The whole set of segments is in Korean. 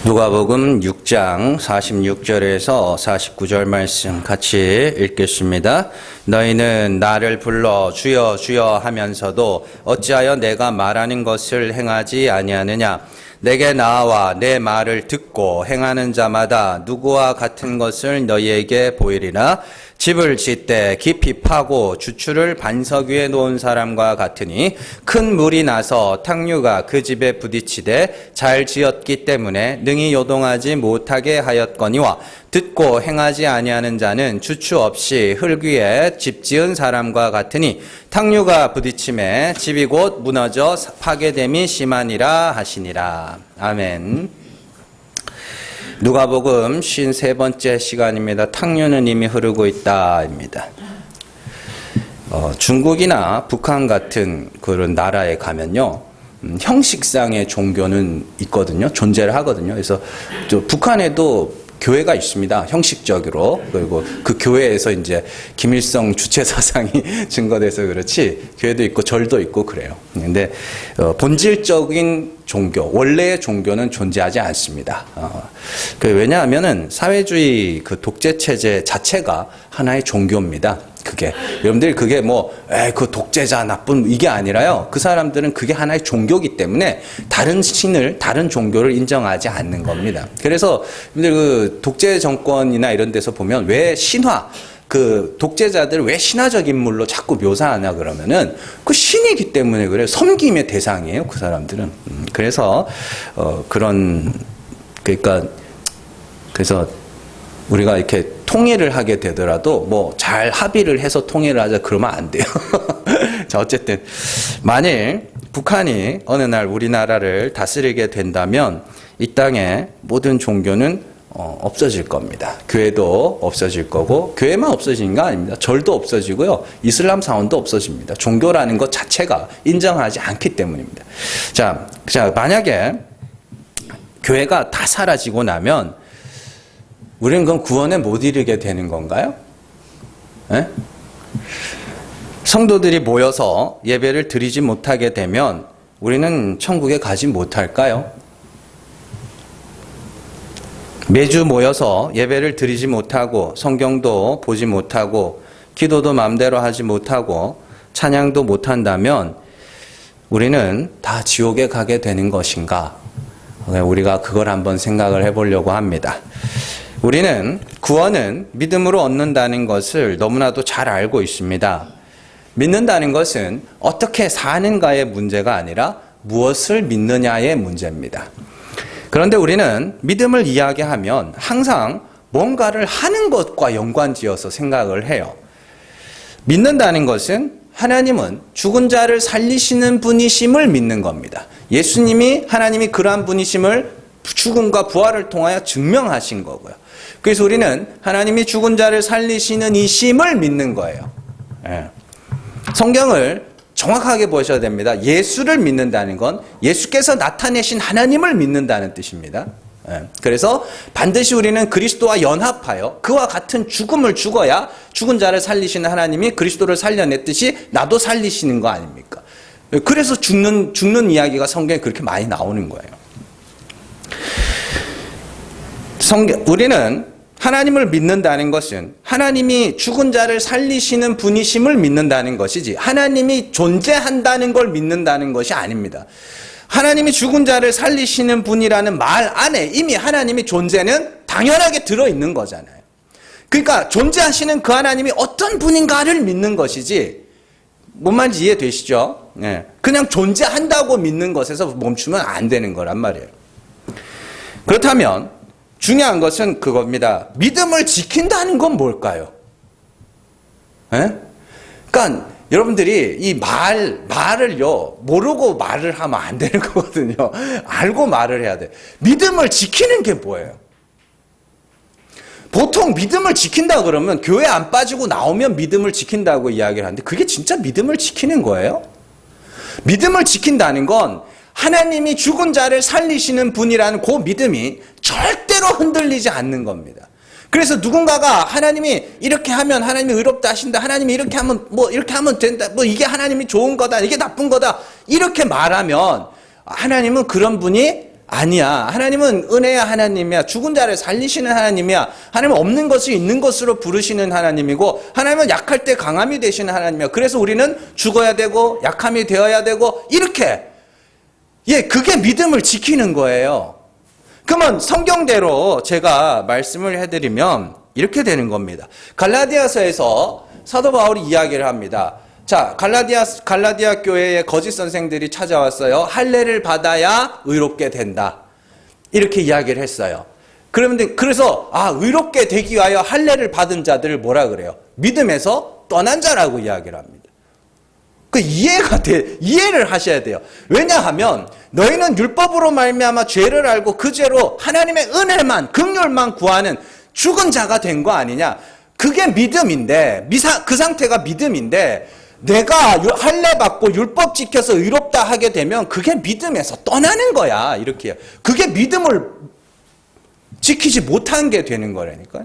누가복음 6장 46절에서 49절 말씀 같이 읽겠습니다. 너희는 나를 불러 주여 주여 하면서도 어찌하여 내가 말하는 것을 행하지 아니하느냐. 내게 나와 내 말을 듣고 행하는 자마다 누구와 같은 것을 너희에게 보이리라. 집을 짓되 깊이 파고 주추를 반석 위에 놓은 사람과 같으니 큰 물이 나서 탕류가 그 집에 부딪히되 잘 지었기 때문에 능히 요동하지 못하게 하였거니와 듣고 행하지 아니하는 자는 주추 없이 흙 위에 집 지은 사람과 같으니 탕류가 부딪힘에 집이 곧 무너져 파괴됨이 심하니라 하시니라. 아멘. 누가복음 53번째 시간입니다. 탕류는 이미 흐르고 있다입니다. 중국이나 북한 같은 그런 나라에 가면요, 형식상의 종교는 있거든요. 존재를 하거든요. 그래서 북한에도 교회가 있습니다. 형식적으로. 그리고 그 교회에서 이제 김일성 주체 사상이 증거돼서 그렇지, 교회도 있고 절도 있고 그래요. 근데 본질적인 종교, 원래의 종교는 존재하지 않습니다. 왜냐하면은 사회주의 그 독재 체제 자체가 하나의 종교입니다. 여러분들이 그게 그 독재자 나쁜 이게 아니라요. 그 사람들은 그게 하나의 종교이기 때문에 다른 신을, 다른 종교를 인정하지 않는 겁니다. 그래서 여러분들 그 독재 정권이나 이런 데서 보면 왜 신화, 그 독재자들 왜 신화적 인물로 자꾸 묘사하냐 그러면은 그 신이기 때문에 그래요. 섬김의 대상이에요, 그 사람들은. 그래서 그래서 우리가 이렇게 통일을 하게 되더라도 잘 합의를 해서 통일을 하자 그러면 안 돼요. 자, 어쨌든 만일 북한이 어느 날 우리나라를 다스리게 된다면 이 땅의 모든 종교는 없어질 겁니다. 교회도 없어질 거고, 교회만 없어지는 거 아닙니다. 절도 없어지고요, 이슬람 사원도 없어집니다. 종교라는 것 자체가 인정하지 않기 때문입니다. 자, 만약에 교회가 다 사라지고 나면 우리는 그럼 구원에 못 이르게 되는 건가요? 네? 성도들이 모여서 예배를 드리지 못하게 되면 우리는 천국에 가지 못할까요? 매주 모여서 예배를 드리지 못하고 성경도 보지 못하고 기도도 마음대로 하지 못하고 찬양도 못한다면 우리는 다 지옥에 가게 되는 것인가? 우리가 그걸 한번 생각을 해보려고 합니다. 우리는 구원은 믿음으로 얻는다는 것을 너무나도 잘 알고 있습니다. 믿는다는 것은 어떻게 사는가의 문제가 아니라 무엇을 믿느냐의 문제입니다. 그런데 우리는 믿음을 이야기하면 항상 뭔가를 하는 것과 연관지어서 생각을 해요. 믿는다는 것은 하나님은 죽은 자를 살리시는 분이심을 믿는 겁니다. 하나님이 그러한 분이심을 죽음과 부활을 통하여 증명하신 거고요. 그래서 우리는 하나님이 죽은 자를 살리시는 이심을 믿는 거예요. 성경을 정확하게 보셔야 됩니다. 예수를 믿는다는 건 예수께서 나타내신 하나님을 믿는다는 뜻입니다. 그래서 반드시 우리는 그리스도와 연합하여 그와 같은 죽음을 죽어야 죽은 자를 살리시는 하나님이 그리스도를 살려냈듯이 나도 살리시는 거 아닙니까? 그래서 죽는 이야기가 성경에 그렇게 많이 나오는 거예요. 우리는 하나님을 믿는다는 것은 하나님이 죽은 자를 살리시는 분이심을 믿는다는 것이지 하나님이 존재한다는 걸 믿는다는 것이 아닙니다. 하나님이 죽은 자를 살리시는 분이라는 말 안에 이미 하나님의 존재는 당연하게 들어있는 거잖아요. 그러니까 존재하시는 그 하나님이 어떤 분인가를 믿는 것이지, 뭔 말인지 이해되시죠? 그냥 존재한다고 믿는 것에서 멈추면 안 되는 거란 말이에요. 그렇다면 중요한 것은 그겁니다. 믿음을 지킨다는 건 뭘까요? 그러니까 여러분들이 이 말을요, 모르고 말을 하면 안 되는 거거든요. 알고 말을 해야 돼. 믿음을 지키는 게 뭐예요? 보통 믿음을 지킨다 그러면 교회 안 빠지고 나오면 믿음을 지킨다고 이야기를 하는데 그게 진짜 믿음을 지키는 거예요? 믿음을 지킨다는 건 하나님이 죽은 자를 살리시는 분이라는 그 믿음이 절대로 흔들리지 않는 겁니다. 그래서 누군가가 하나님이 이렇게 하면 하나님이 의롭다 하신다, 하나님이 이렇게 하면 이렇게 하면 된다, 이게 하나님이 좋은 거다, 이게 나쁜 거다, 이렇게 말하면 하나님은 그런 분이 아니야. 하나님은 은혜의 하나님이야. 죽은 자를 살리시는 하나님이야. 하나님은 없는 것을 있는 것으로 부르시는 하나님이고, 하나님은 약할 때 강함이 되시는 하나님이야. 그래서 우리는 죽어야 되고 약함이 되어야 되고 이렇게, 그게 믿음을 지키는 거예요. 그러면 성경대로 제가 말씀을 해드리면 이렇게 되는 겁니다. 갈라디아서에서 사도 바울이 이야기를 합니다. 자, 갈라디아 교회에 거짓 선생들이 찾아왔어요. 할례를 받아야 의롭게 된다. 이렇게 이야기를 했어요. 그래서 의롭게 되기 위하여 할례를 받은 자들을 뭐라 그래요? 믿음에서 떠난 자라고 이야기를 합니다. 이해를 하셔야 돼요. 왜냐하면 너희는 율법으로 말미암아 죄를 알고 그 죄로 하나님의 은혜만, 긍휼만 구하는 죽은 자가 된 거 아니냐? 그게 믿음인데, 그 상태가 믿음인데, 내가 할례 받고 율법 지켜서 의롭다 하게 되면 그게 믿음에서 떠나는 거야. 이렇게요. 그게 믿음을 지키지 못한 게 되는 거라니까요.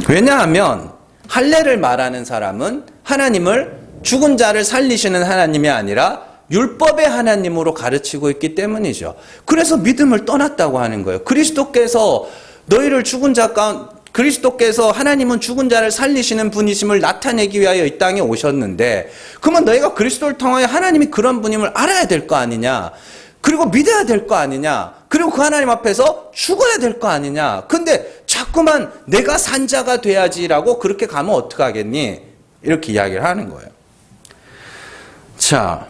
왜냐하면 할례를 말하는 사람은 하나님을 죽은 자를 살리시는 하나님이 아니라 율법의 하나님으로 가르치고 있기 때문이죠. 그래서 믿음을 떠났다고 하는 거예요. 그리스도께서 하나님은 죽은 자를 살리시는 분이심을 나타내기 위하여 이 땅에 오셨는데, 그러면 너희가 그리스도를 통하여 하나님이 그런 분임을 알아야 될 거 아니냐? 그리고 믿어야 될 거 아니냐? 그리고 그 하나님 앞에서 죽어야 될 거 아니냐? 근데 자꾸만 내가 산 자가 돼야지라고 그렇게 가면 어떡하겠니? 이렇게 이야기를 하는 거예요. 자,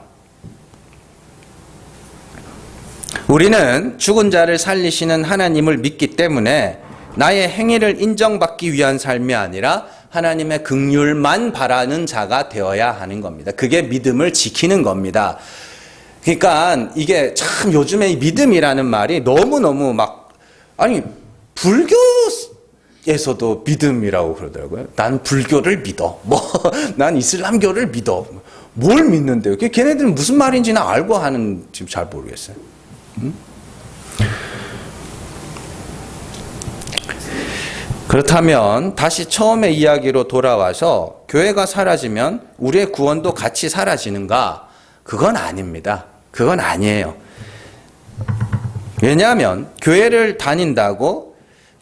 우리는 죽은 자를 살리시는 하나님을 믿기 때문에 나의 행위를 인정받기 위한 삶이 아니라 하나님의 긍휼만 바라는 자가 되어야 하는 겁니다. 그게 믿음을 지키는 겁니다. 그러니까 이게 참 요즘에 이 믿음이라는 말이 너무너무 불교에서도 믿음이라고 그러더라고요. 난 불교를 믿어. 난 이슬람교를 믿어. 뭘 믿는데요? 걔네들은 무슨 말인지는 알고 하는 지금 잘 모르겠어요. 그렇다면 다시 처음의 이야기로 돌아와서 교회가 사라지면 우리의 구원도 같이 사라지는가? 그건 아닙니다. 그건 아니에요. 왜냐하면 교회를 다닌다고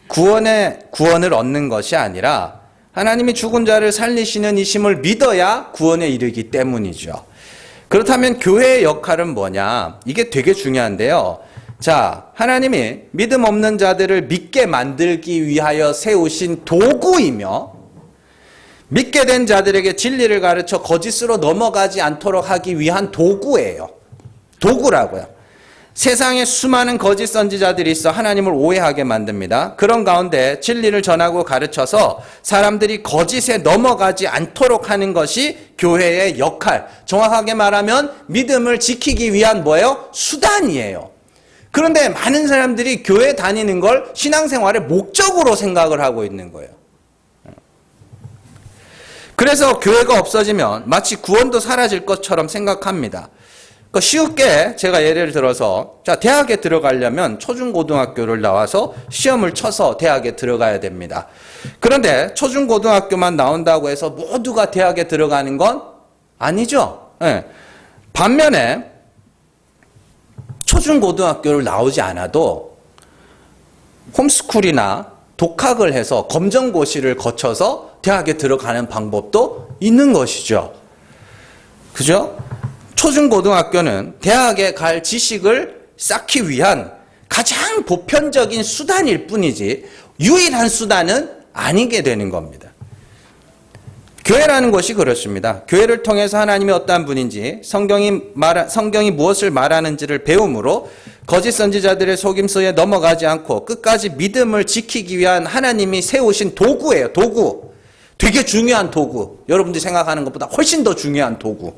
구원을 얻는 것이 아니라 하나님이 죽은 자를 살리시는 이심을 믿어야 구원에 이르기 때문이죠. 그렇다면 교회의 역할은 뭐냐? 이게 되게 중요한데요. 자, 하나님이 믿음 없는 자들을 믿게 만들기 위하여 세우신 도구이며, 믿게 된 자들에게 진리를 가르쳐 거짓으로 넘어가지 않도록 하기 위한 도구예요. 도구라고요. 세상에 수많은 거짓 선지자들이 있어 하나님을 오해하게 만듭니다. 그런 가운데 진리를 전하고 가르쳐서 사람들이 거짓에 넘어가지 않도록 하는 것이 교회의 역할. 정확하게 말하면 믿음을 지키기 위한 뭐예요? 수단이에요. 그런데 많은 사람들이 교회 다니는 걸 신앙생활의 목적으로 생각을 하고 있는 거예요. 그래서 교회가 없어지면 마치 구원도 사라질 것처럼 생각합니다. 쉽게 제가 예를 들어서, 자, 대학에 들어가려면 초중고등학교를 나와서 시험을 쳐서 대학에 들어가야 됩니다. 그런데 초중고등학교만 나온다고 해서 모두가 대학에 들어가는 건 아니죠. 네. 반면에 초중고등학교를 나오지 않아도 홈스쿨이나 독학을 해서 검정고시를 거쳐서 대학에 들어가는 방법도 있는 것이죠. 그죠? 초중고등학교는 대학에 갈 지식을 쌓기 위한 가장 보편적인 수단일 뿐이지 유일한 수단은 아니게 되는 겁니다. 교회라는 것이 그렇습니다. 교회를 통해서 하나님이 어떠한 분인지 성경이 무엇을 말하는지를 배움으로 거짓 선지자들의 속임수에 넘어가지 않고 끝까지 믿음을 지키기 위한 하나님이 세우신 도구예요. 도구. 되게 중요한 도구. 여러분들이 생각하는 것보다 훨씬 더 중요한 도구.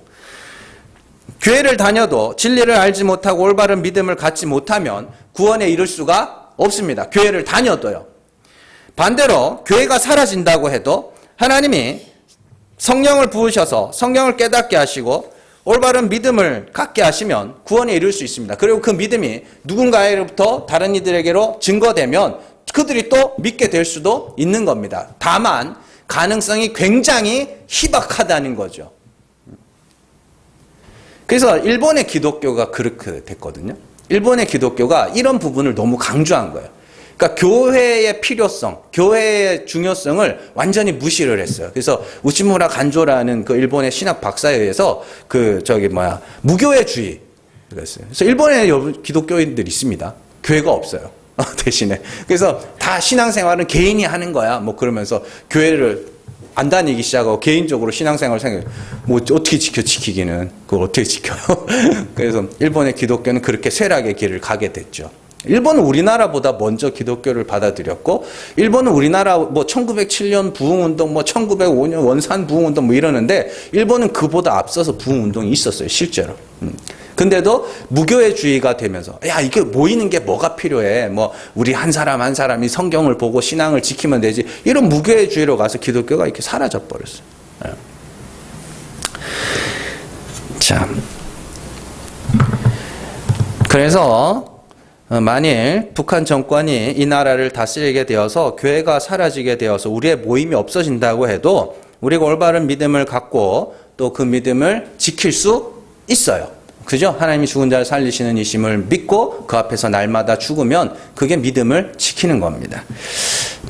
교회를 다녀도 진리를 알지 못하고 올바른 믿음을 갖지 못하면 구원에 이를 수가 없습니다. 교회를 다녀도요. 반대로 교회가 사라진다고 해도 하나님이 성령을 부으셔서 성령을 깨닫게 하시고 올바른 믿음을 갖게 하시면 구원에 이를 수 있습니다. 그리고 그 믿음이 누군가로부터 다른 이들에게로 증거되면 그들이 또 믿게 될 수도 있는 겁니다. 다만 가능성이 굉장히 희박하다는 거죠. 그래서 일본의 기독교가 그렇게 됐거든요. 일본의 기독교가 이런 부분을 너무 강조한 거예요. 그러니까 교회의 필요성, 교회의 중요성을 완전히 무시를 했어요. 그래서 우치무라 간조라는 그 일본의 신학 박사에 의해서 무교회주의 그랬어요. 그래서 일본에 기독교인들이 있습니다. 교회가 없어요. 대신에. 그래서 다 신앙생활은 개인이 하는 거야. 뭐 그러면서 교회를 안 다니기 시작하고 개인적으로 신앙생활을 생각해요. 뭐 어떻게 지키기는. 그걸 어떻게 지켜요? 그래서 일본의 기독교는 그렇게 쇠락의 길을 가게 됐죠. 일본은 우리나라보다 먼저 기독교를 받아들였고, 일본은 우리나라 1907년 부흥운동, 1905년 원산 부흥운동 이러는데, 일본은 그보다 앞서서 부흥운동이 있었어요, 실제로. 근데도 무교회주의가 되면서, 야, 이게 모이는 게 뭐가 필요해? 우리 한 사람 한 사람이 성경을 보고 신앙을 지키면 되지. 이런 무교회주의로 가서 기독교가 이렇게 사라져 버렸어요. 자. 그래서, 만일 북한 정권이 이 나라를 다스리게 되어서 교회가 사라지게 되어서 우리의 모임이 없어진다고 해도 우리가 올바른 믿음을 갖고 또 그 믿음을 지킬 수 있어요. 그죠? 하나님이 죽은 자를 살리시는 이심을 믿고 그 앞에서 날마다 죽으면 그게 믿음을 지키는 겁니다.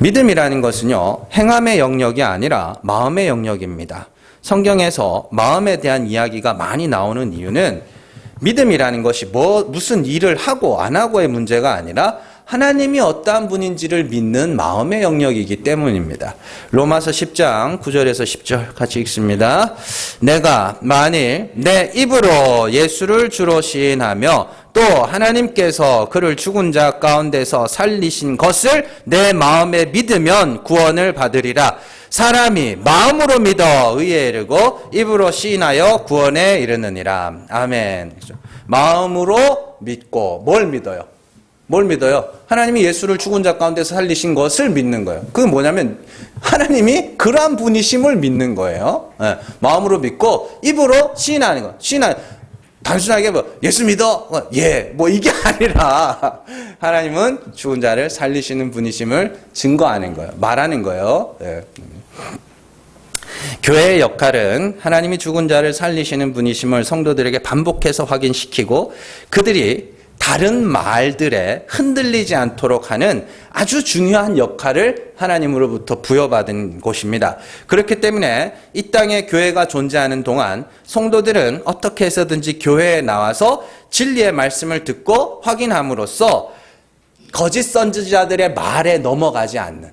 믿음이라는 것은요, 행함의 영역이 아니라 마음의 영역입니다. 성경에서 마음에 대한 이야기가 많이 나오는 이유는 믿음이라는 것이 무슨 일을 하고 안 하고의 문제가 아니라 하나님이 어떠한 분인지를 믿는 마음의 영역이기 때문입니다. 로마서 10장 9절에서 10절 같이 읽습니다. 내가 만일 내 입으로 예수를 주로 시인하며 또 하나님께서 그를 죽은 자 가운데서 살리신 것을 내 마음에 믿으면 구원을 받으리라. 사람이 마음으로 믿어 의에 이르고 입으로 시인하여 구원에 이르느니라. 아멘. 마음으로 믿고 뭘 믿어요? 뭘 믿어요? 하나님이 예수를 죽은 자 가운데서 살리신 것을 믿는 거예요. 그게 뭐냐면 하나님이 그러한 분이심을 믿는 거예요. 네. 마음으로 믿고 입으로 시인하는 거. 단순하게 예수 믿어? 이게 아니라 하나님은 죽은 자를 살리시는 분이심을 증거하는 거예요. 말하는 거예요. 네. 교회의 역할은 하나님이 죽은 자를 살리시는 분이심을 성도들에게 반복해서 확인시키고 그들이 다른 말들에 흔들리지 않도록 하는 아주 중요한 역할을 하나님으로부터 부여받은 곳입니다. 그렇기 때문에 이 땅에 교회가 존재하는 동안 성도들은 어떻게 해서든지 교회에 나와서 진리의 말씀을 듣고 확인함으로써 거짓 선지자들의 말에 넘어가지 않는,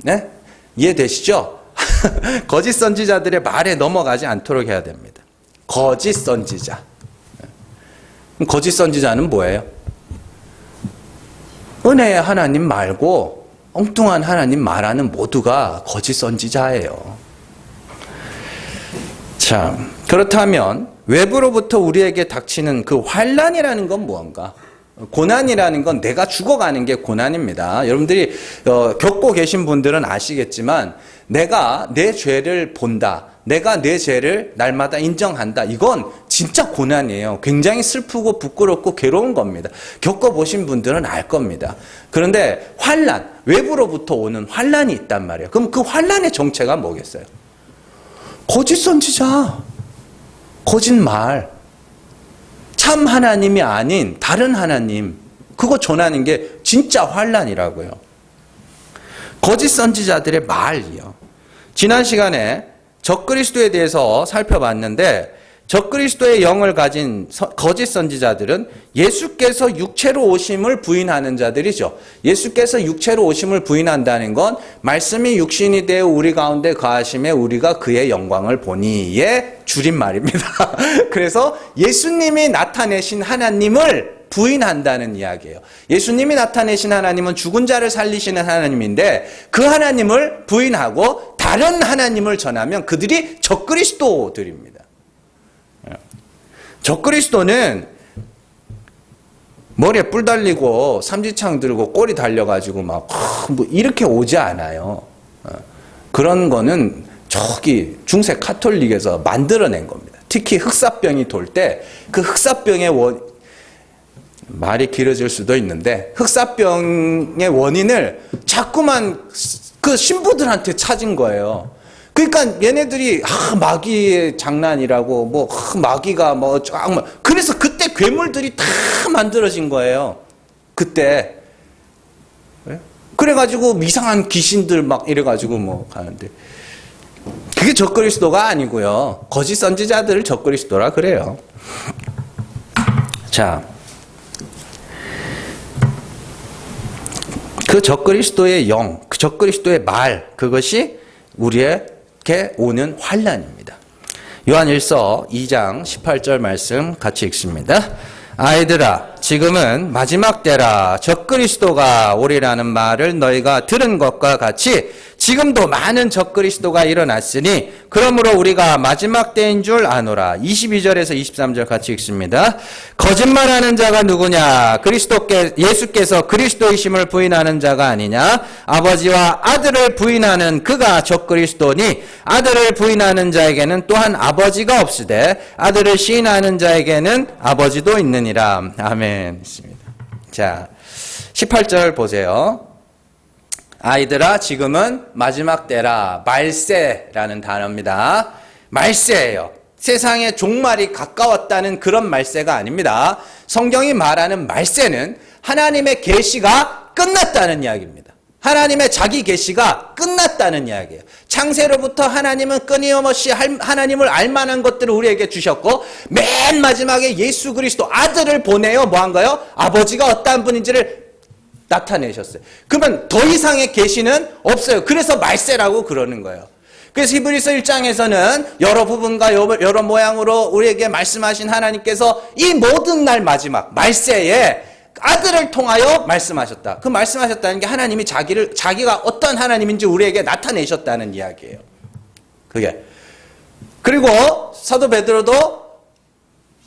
네? 이해되시죠? 거짓 선지자들의 말에 넘어가지 않도록 해야 됩니다. 거짓 선지자. 거짓 선지자는 뭐예요? 은혜의 하나님 말고 엉뚱한 하나님 말하는 모두가 거짓 선지자예요. 자, 그렇다면 외부로부터 우리에게 닥치는 그 환난이라는 건 무언가? 고난이라는 건 내가 죽어가는 게 고난입니다. 여러분들이 겪고 계신 분들은 아시겠지만 내가 내 죄를 본다. 내가 내 죄를 날마다 인정한다. 이건 진짜 고난이에요. 굉장히 슬프고 부끄럽고 괴로운 겁니다. 겪어보신 분들은 알 겁니다. 그런데 환난, 외부로부터 오는 환난이 있단 말이에요. 그럼 그 환난의 정체가 뭐겠어요? 거짓 선지자, 거짓말, 참 하나님이 아닌 다른 하나님, 그거 전하는 게 진짜 환난이라고요. 거짓 선지자들의 말이요. 지난 시간에 적그리스도에 대해서 살펴봤는데 적그리스도의 영을 가진 거짓 선지자들은 예수께서 육체로 오심을 부인하는 자들이죠. 예수께서 육체로 오심을 부인한다는 건 말씀이 육신이 되어 우리 가운데 거하심에 우리가 그의 영광을 보니의 줄임말입니다. 그래서 예수님이 나타내신 하나님을 부인한다는 이야기예요. 예수님이 나타내신 하나님은 죽은 자를 살리시는 하나님인데 그 하나님을 부인하고 다른 하나님을 전하면 그들이 적그리스도들입니다. 적그리스도는 머리에 뿔 달리고 삼지창 들고 꼬리 달려가지고 막 이렇게 오지 않아요. 그런 거는 저기 중세 카톨릭에서 만들어낸 겁니다. 특히 흑사병이 돌 때 그 흑사병의 말이 길어질 수도 있는데 흑사병의 원인을 자꾸만 그 신부들한테 찾은 거예요. 그러니까 얘네들이 마귀의 장난이라고 마귀가 그래서 그때 괴물들이 다 만들어진 거예요. 그때. 그래가지고 이상한 귀신들 이래가지고 가는데 그게 적그리스도가 아니고요. 거짓 선지자들을 적그리스도라 그래요. 자, 그 적그리스도의 영, 그 적그리스도의 말, 그것이 우리에게 오는 환난입니다. 요한일서 2장 18절 말씀 같이 읽습니다. 아이들아, 지금은 마지막 때라. 적그리스도가 오리라는 말을 너희가 들은 것과 같이 지금도 많은 적그리스도가 일어났으니 그러므로 우리가 마지막 때인 줄 아노라. 22절에서 23절 같이 읽습니다. 거짓말하는 자가 누구냐? 예수께서 그리스도이심을 부인하는 자가 아니냐? 아버지와 아들을 부인하는 그가 적그리스도니 아들을 부인하는 자에게는 또한 아버지가 없으되 아들을 시인하는 자에게는 아버지도 있느니라. 아멘. 있습니다. 자, 18절 보세요. 아이들아, 지금은 마지막 때라. 말세라는 단어입니다. 말세예요. 세상의 종말이 가까웠다는 그런 말세가 아닙니다. 성경이 말하는 말세는 하나님의 계시가 끝났다는 이야기입니다. 하나님의 자기 계시가 끝났다는 이야기예요. 창세로부터 하나님은 끊임없이 하나님을 알만한 것들을 우리에게 주셨고 맨 마지막에 예수 그리스도 아들을 보내어 뭐한 거예요? 아버지가 어떠한 분인지를 나타내셨어요. 그러면 더 이상의 계시는 없어요. 그래서 말세라고 그러는 거예요. 그래서 히브리서 1장에서는 여러 부분과 여러 모양으로 우리에게 말씀하신 하나님께서 이 모든 날 마지막 말세에 아들을 통하여 말씀하셨다. 그 말씀하셨다는 게 하나님이 자기가 어떤 하나님인지 우리에게 나타내셨다는 이야기예요. 그게. 그리고 사도 베드로도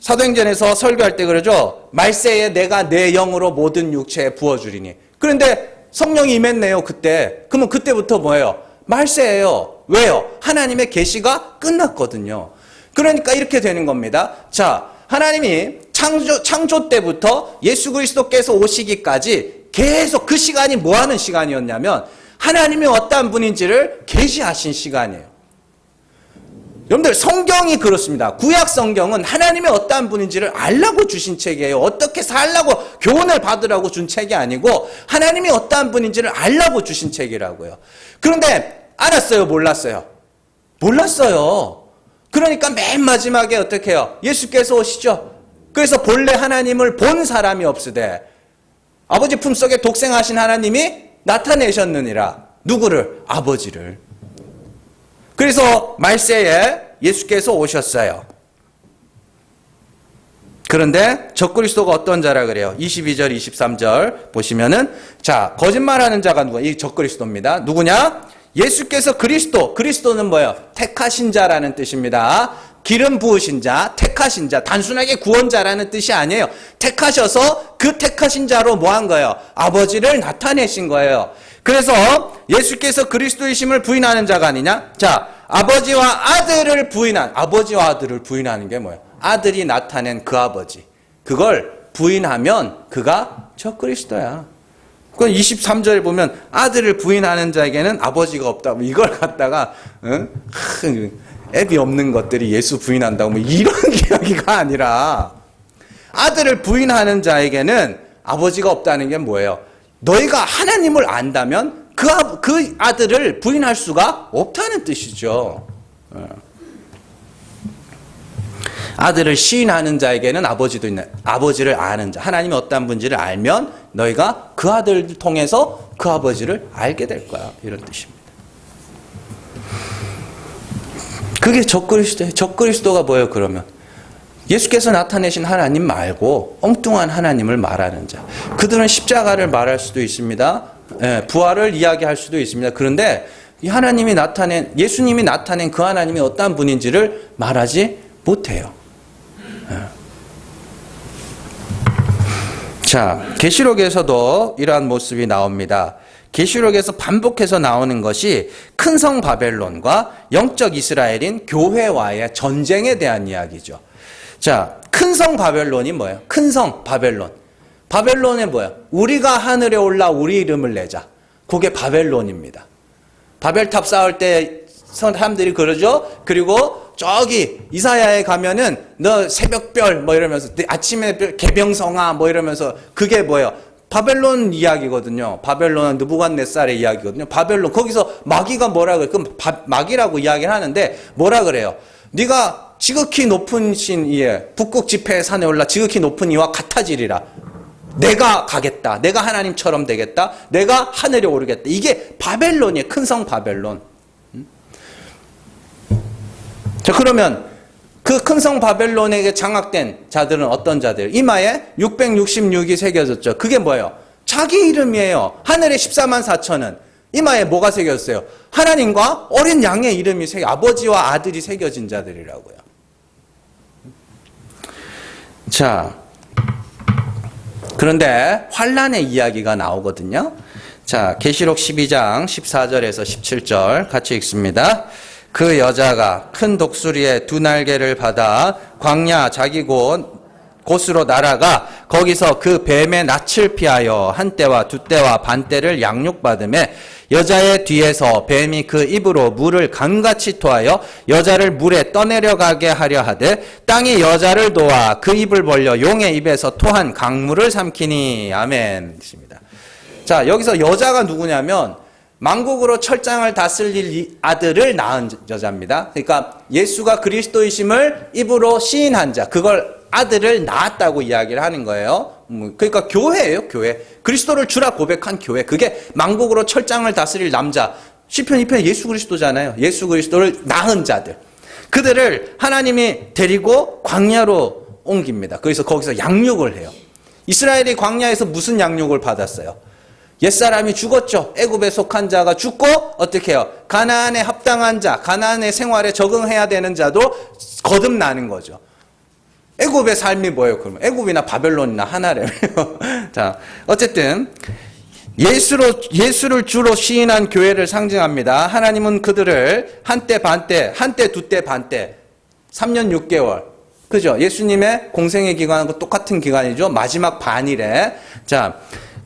사도행전에서 설교할 때 그러죠. 말세에 내가 내 영으로 모든 육체에 부어주리니. 그런데 성령이 임했네요, 그때. 그러면 그때부터 뭐예요? 말세예요. 왜요? 하나님의 계시가 끝났거든요. 그러니까 이렇게 되는 겁니다. 자, 하나님이 창조 때부터 예수 그리스도께서 오시기까지 계속 그 시간이 뭐 하는 시간이었냐면 하나님이 어떠한 분인지를 계시하신 시간이에요. 여러분들 성경이 그렇습니다. 구약 성경은 하나님이 어떠한 분인지를 알라고 주신 책이에요. 어떻게 살라고 교훈을 받으라고 준 책이 아니고 하나님이 어떠한 분인지를 알라고 주신 책이라고요. 그런데 알았어요? 몰랐어요? 몰랐어요. 그러니까 맨 마지막에 어떻게 해요? 예수께서 오시죠. 그래서 본래 하나님을 본 사람이 없으되 아버지 품속에 독생하신 하나님이 나타내셨느니라. 누구를? 아버지를. 그래서 말세에 예수께서 오셨어요. 그런데 적그리스도가 어떤 자라 그래요? 22절, 23절 보시면은 자, 거짓말하는 자가 누구야? 이 적그리스도입니다. 누구냐? 예수께서 그리스도는 뭐예요? 택하신 자라는 뜻입니다. 기름 부으신 자, 택하신 자, 단순하게 구원자라는 뜻이 아니에요. 택하셔서 그 택하신 자로 뭐 한 거예요? 아버지를 나타내신 거예요. 그래서 예수께서 그리스도이심을 부인하는 자가 아니냐? 자, 아버지와 아들을 부인하는 게 뭐예요? 아들이 나타낸 그 아버지. 그걸 부인하면 그가 적그리스도야. 그건 23절에 보면 아들을 부인하는 자에게는 아버지가 없다고 이걸 갖다가 애비 없는 것들이 예수 부인한다고 이런 이야기가 아니라 아들을 부인하는 자에게는 아버지가 없다는 게 뭐예요? 너희가 하나님을 안다면 그 아들을 부인할 수가 없다는 뜻이죠. 아들을 시인하는 자에게는 아버지도 있는, 아버지를 아는 자, 하나님이 어떤 분인지를 알면 너희가 그 아들을 통해서 그 아버지를 알게 될 거야. 이런 뜻입니다. 그게 적그리스도예요. 적그리스도가 뭐예요, 그러면? 예수께서 나타내신 하나님 말고 엉뚱한 하나님을 말하는 자. 그들은 십자가를 말할 수도 있습니다. 부활을 이야기할 수도 있습니다. 그런데 이 예수님이 나타낸 그 하나님이 어떠한 분인지를 말하지 못해요. 자, 계시록에서도 이러한 모습이 나옵니다. 계시록에서 반복해서 나오는 것이 큰 성 바벨론과 영적 이스라엘인 교회와의 전쟁에 대한 이야기죠. 자, 큰 성 바벨론이 뭐예요? 큰 성 바벨론. 바벨론은 뭐예요? 우리가 하늘에 올라 우리 이름을 내자. 그게 바벨론입니다. 바벨탑 쌓을 때 사람들이 그러죠. 그리고 저기 이사야에 가면은 너 새벽별 뭐 이러면서 아침에 개병성아 뭐 이러면서 그게 뭐예요? 바벨론 이야기거든요. 바벨론은 느부갓네살의 이야기거든요. 바벨론 거기서 마귀가 뭐라 그래요? 그럼 마귀라고 이야기를 하는데 뭐라 그래요? 네가 지극히 높은 신 이에 북극 지폐의 산에 올라 지극히 높은 이와 같아지리라. 내가 가겠다. 내가 하나님처럼 되겠다. 내가 하늘에 오르겠다. 이게 바벨론이에요. 큰 성 바벨론. 자, 그러면 그 큰 성 바벨론에게 장악된 자들은 어떤 자들? 이마에 666이 새겨졌죠. 그게 뭐예요? 자기 이름이에요. 하늘의 14만 4천은 이마에 뭐가 새겨졌어요? 하나님과 어린 양의 이름이 아버지와 아들이 새겨진 자들이라고요. 자, 그런데 환란의 이야기가 나오거든요. 자, 계시록 12장 14절에서 17절 같이 읽습니다. 그 여자가 큰 독수리의 두 날개를 받아 광야 자기 곳으로 날아가 거기서 그 뱀의 낯을 피하여 한 때와 두 때와 반 때를 양육받음에 여자의 뒤에서 뱀이 그 입으로 물을 강같이 토하여 여자를 물에 떠내려가게 하려 하되 땅이 여자를 도와 그 입을 벌려 용의 입에서 토한 강물을 삼키니. 아멘. 자, 여기서 여자가 누구냐면 만국으로 철장을 다스릴 아들을 낳은 여자입니다. 그러니까 예수가 그리스도이심을 입으로 시인한 자, 그걸 아들을 낳았다고 이야기를 하는 거예요. 그러니까 교회예요, 교회. 그리스도를 주라 고백한 교회. 그게 만국으로 철장을 다스릴 남자. 시편 2편에 예수 그리스도잖아요. 예수 그리스도를 낳은 자들. 그들을 하나님이 데리고 광야로 옮깁니다. 그래서 거기서 양육을 해요. 이스라엘이 광야에서 무슨 양육을 받았어요? 옛사람이 죽었죠. 애굽에 속한 자가 죽고 어떻게 해요? 가나안에 합당한 자, 가나안의 생활에 적응해야 되는 자도 거듭나는 거죠. 애굽의 삶이 뭐예요? 그러면 애굽이나 바벨론이나 하나래요. 자, 어쨌든 예수를 주로 시인한 교회를 상징합니다. 하나님은 그들을 한때 반때, 한때 두때 반때, 3년 6개월. 그죠? 예수님의 공생의 기간과 똑같은 기간이죠. 마지막 반일에. 자,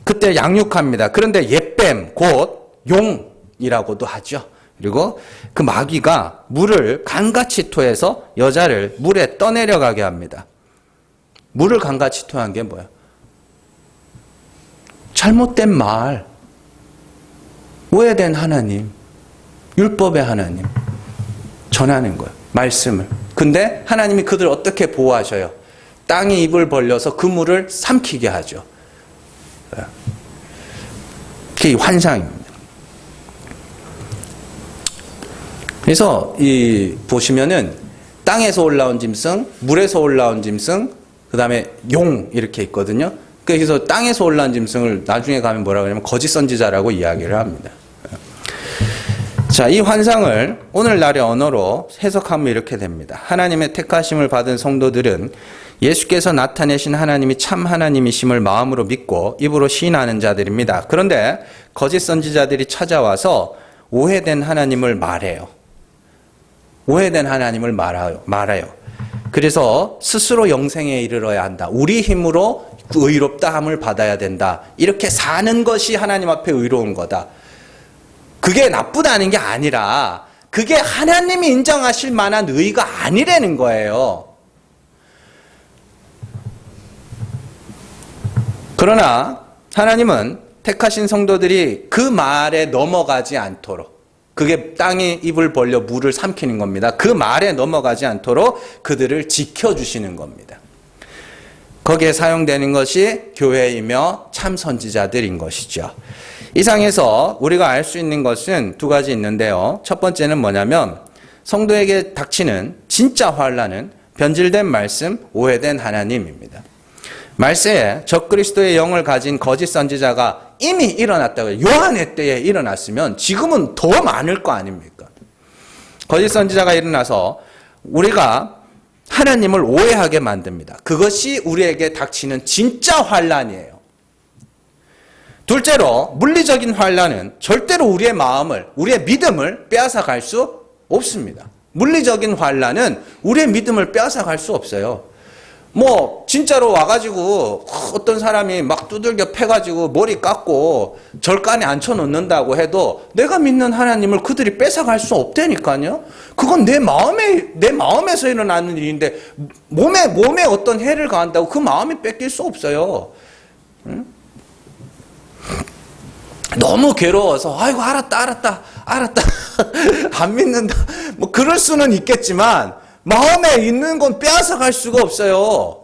그때 양육합니다. 그런데 옛뱀, 곧 용이라고도 하죠. 그리고 그 마귀가 물을 강같이 토해서 여자를 물에 떠내려가게 합니다. 물을 강같이 토한 게 뭐야? 잘못된 말, 오해된 하나님, 율법의 하나님 전하는 거예요. 말씀을. 근데 하나님이 그들을 어떻게 보호하셔요? 땅이 입을 벌려서 그 물을 삼키게 하죠. 그게 환상입니다. 그래서 보시면은 땅에서 올라온 짐승, 물에서 올라온 짐승, 그 다음에 용 이렇게 있거든요. 그래서 땅에서 올라온 짐승을 나중에 가면 뭐라고 하냐면 거짓 선지자라고 이야기를 합니다. 자, 이 환상을 오늘날의 언어로 해석하면 이렇게 됩니다. 하나님의 택하심을 받은 성도들은 예수께서 나타내신 하나님이 참 하나님이심을 마음으로 믿고 입으로 시인하는 자들입니다. 그런데 거짓 선지자들이 찾아와서 오해된 하나님을 말해요. 오해된 하나님을 말해요. 그래서 스스로 영생에 이르러야 한다. 우리 힘으로 의롭다함을 받아야 된다. 이렇게 사는 것이 하나님 앞에 의로운 거다. 그게 나쁘다는 게 아니라 그게 하나님이 인정하실 만한 의가 아니라는 거예요. 그러나 하나님은 택하신 성도들이 그 말에 넘어가지 않도록, 그게 땅이 입을 벌려 물을 삼키는 겁니다. 그 말에 넘어가지 않도록 그들을 지켜주시는 겁니다. 거기에 사용되는 것이 교회이며 참 선지자들인 것이죠. 이상에서 우리가 알 수 있는 것은 두 가지 있는데요. 첫 번째는 뭐냐면 성도에게 닥치는 진짜 환난은 변질된 말씀, 오해된 하나님입니다. 말세에 적그리스도의 영을 가진 거짓 선지자가 이미 일어났다고요. 요한의 때에 일어났으면 지금은 더 많을 거 아닙니까? 거짓 선지자가 일어나서 우리가 하나님을 오해하게 만듭니다. 그것이 우리에게 닥치는 진짜 환난이에요. 둘째로 물리적인 환난은 절대로 우리의 마음을, 우리의 믿음을 빼앗아 갈 수 없습니다. 물리적인 환난은 우리의 믿음을 빼앗아 갈 수 없어요. 뭐 진짜로 와가지고 어떤 사람이 막 두들겨 패가지고 머리 깎고 절간에 앉혀놓는다고 해도 내가 믿는 하나님을 그들이 뺏어갈 수 없다니까요. 그건 내 마음에서 일어나는 일인데 몸에 어떤 해를 가한다고 그 마음이 뺏길 수 없어요. 응? 너무 괴로워서 아이고 알았다 안 믿는다 뭐 그럴 수는 있겠지만 마음에 있는 건 빼앗아 갈 수가 없어요.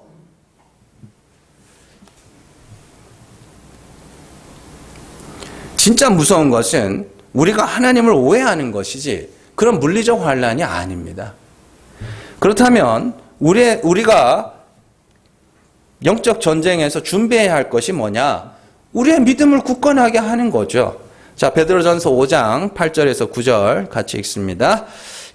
진짜 무서운 것은 우리가 하나님을 오해하는 것이지 그런 물리적 환란이 아닙니다. 그렇다면 우리가 영적 전쟁에서 준비해야 할 것이 뭐냐? 우리의 믿음을 굳건하게 하는 거죠. 자, 베드로전서 5장 8절에서 9절 같이 읽습니다.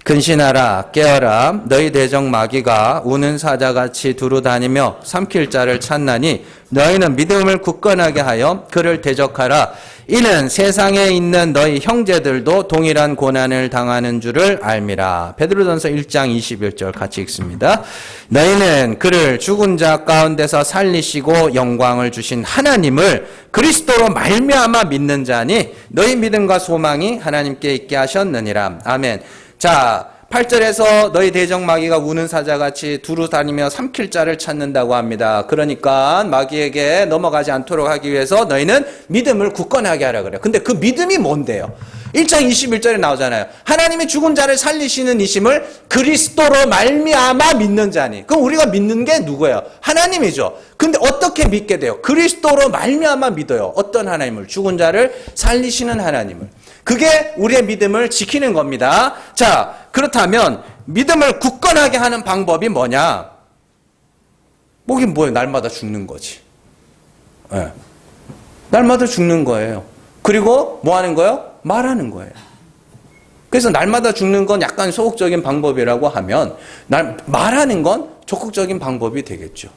근신하라 깨어라 너희 대적 마귀가 우는 사자같이 두루 다니며 삼킬 자를 찾나니 너희는 믿음을 굳건하게 하여 그를 대적하라. 이는 세상에 있는 너희 형제들도 동일한 고난을 당하는 줄을 알미라. 베드로전서 1장 21절 같이 읽습니다. 너희는 그를 죽은 자 가운데서 살리시고 영광을 주신 하나님을 그리스도로 말미암아 믿는 자니 너희 믿음과 소망이 하나님께 있게 하셨느니라. 아멘. 자, 8절에서 너희 대적 마귀가 우는 사자같이 두루 다니며 삼킬 자를 찾는다고 합니다. 그러니까 마귀에게 넘어가지 않도록 하기 위해서 너희는 믿음을 굳건하게 하라 그래요. 근데 그 믿음이 뭔데요? 1장 21절에 나오잖아요. 하나님이 죽은 자를 살리시는 이심을 그리스도로 말미암아 믿는 자니. 그럼 우리가 믿는 게 누구예요? 하나님이죠. 근데 어떻게 믿게 돼요? 그리스도로 말미암아 믿어요. 어떤 하나님을? 죽은 자를 살리시는 하나님을. 그게 우리의 믿음을 지키는 겁니다. 자, 그렇다면 믿음을 굳건하게 하는 방법이 뭐냐? 뭐긴 뭐예요? 날마다 죽는 거지. 네. 날마다 죽는 거예요. 그리고 뭐 하는 거예요? 말하는 거예요. 그래서 날마다 죽는 건 약간 소극적인 방법이라고 하면 말하는 건 적극적인 방법이 되겠죠.